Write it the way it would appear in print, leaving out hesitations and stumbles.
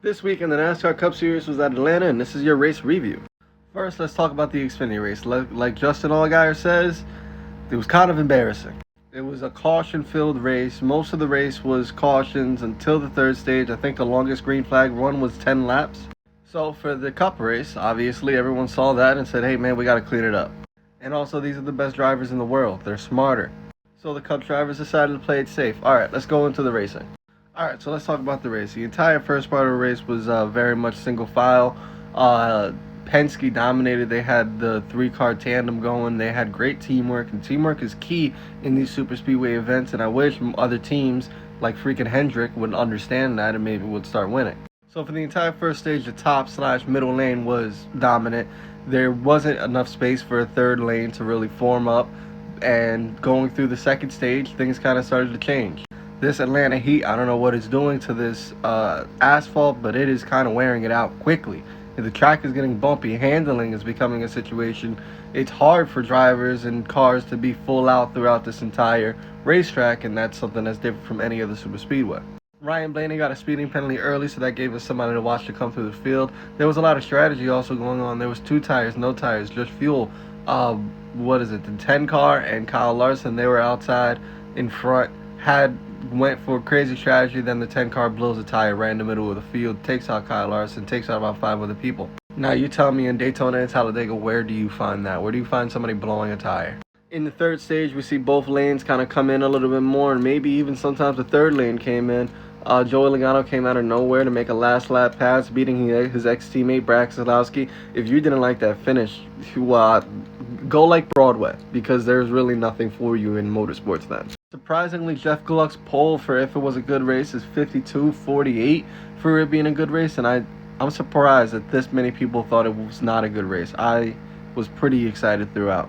This week in the NASCAR Cup Series was at Atlanta, and this is your race review. First, let's talk about the Xfinity race. Like Justin Allgaier says, it was kind of embarrassing. It was a caution-filled race. Most of the race was cautions until the third stage. I think the longest green flag run was 10 laps. So for the Cup race, obviously everyone saw that and said, hey man, we got to clean it up. And also, these are the best drivers in the world. They're smarter. So the Cup drivers decided to play it safe. All right, let's go into the racing. Alright, so let's talk about the race. The entire first part of the race was very much single file. Penske dominated. They had the three-car tandem going. They had great teamwork, and teamwork is key in these super speedway events, and I wish other teams like freaking Hendrick would understand that and maybe would start winning. So for the entire first stage, the top/middle lane was dominant. There wasn't enough space for a third lane to really form up, and going through the second stage, things kind of started to change. This Atlanta heat, I don't know what it's doing to this asphalt, but it is kind of wearing it out quickly. The track is getting bumpy. Handling is becoming a situation. It's hard for drivers and cars to be full out throughout this entire racetrack, and that's something that's different from any other super speedway. Ryan Blaney got a speeding penalty early, so that gave us somebody to watch to come through the field. There was a lot of strategy also going on. There was 2 tires, no tires, just fuel. The 10 car and Kyle Larson, they were outside in front, went for a crazy strategy. Then the 10 car blows a tire right in the middle of the field, takes out Kyle Larson, takes out about 5 other people. Now you tell me, in Daytona and Talladega, where do you find that? Where do you find somebody blowing a tire? In the third stage, we see both lanes kind of come in a little bit more, and maybe even sometimes the third lane came in. Joey Logano came out of nowhere to make a last lap pass, beating his ex-teammate Brad Keselowski. If you didn't like that finish, go like Broadway, because there's really nothing for you in motorsports then. Surprisingly, Jeff Gluck's pole for if it was a good race is 52:48 for it being a good race, and I'm surprised that this many people thought it was not a good race. I was pretty excited throughout.